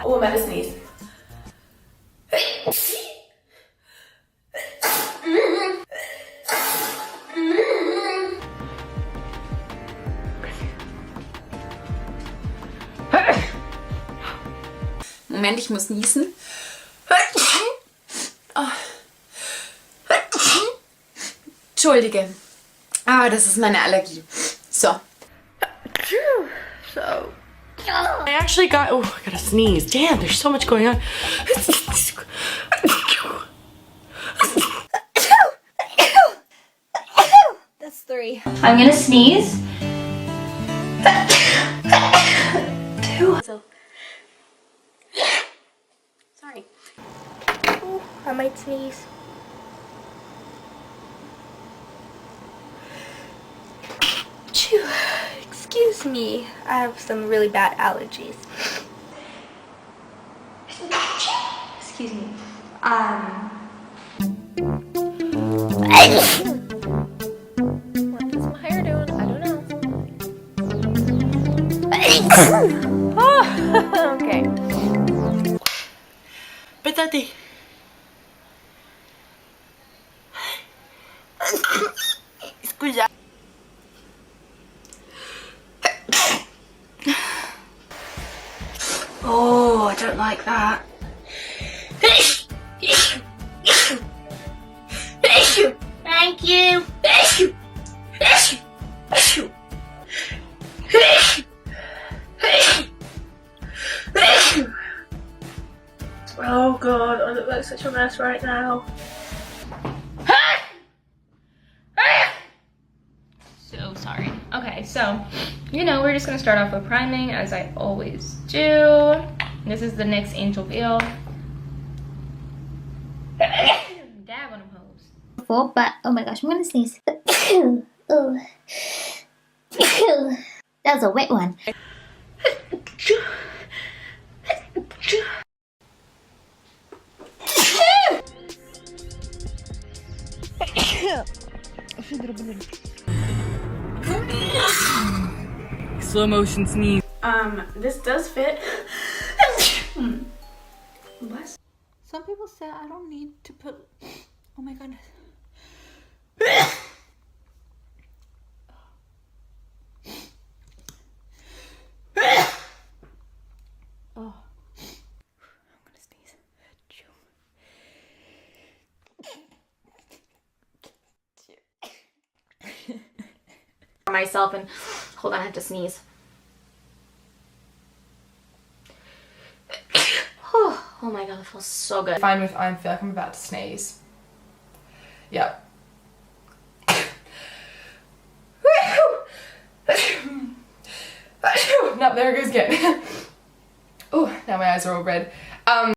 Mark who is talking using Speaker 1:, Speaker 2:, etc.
Speaker 1: Oh, I'm about to sneeze.
Speaker 2: Moment, ich muss niesen. Entschuldige. Ah, das ist meine Allergie. So.
Speaker 3: I actually got, oh, I gotta sneeze. Damn, there's so much going on.
Speaker 4: That's 3. I'm gonna sneeze. 2.
Speaker 2: Sorry.
Speaker 4: Ooh, I might sneeze. Phew. Excuse me. I have some really bad allergies. Excuse me. What is my hair doing? I don't know. Oh, okay.
Speaker 3: Pétate. Scusa.
Speaker 2: Oh, I don't like that.
Speaker 4: Thank you.
Speaker 1: Oh god, I look like such a mess right now.
Speaker 5: So sorry. Okay, so, you know, we're just gonna start off with priming as I always do. This is the NYX Angel Veil. Dab on them hoes.
Speaker 4: But oh my gosh, I'm gonna sneeze. Ooh. That was a wet one.
Speaker 3: Slow motion sneeze.
Speaker 1: This does fit. Bless.
Speaker 6: Some people say I don't need to put, oh my goodness. Oh, I'm gonna sneeze.
Speaker 2: Myself and hold on, I have to sneeze. Oh my god, that feels so good.
Speaker 1: Fine with I feel like I'm about to sneeze. Yep. No, there it goes again. Oh, now my eyes are all red.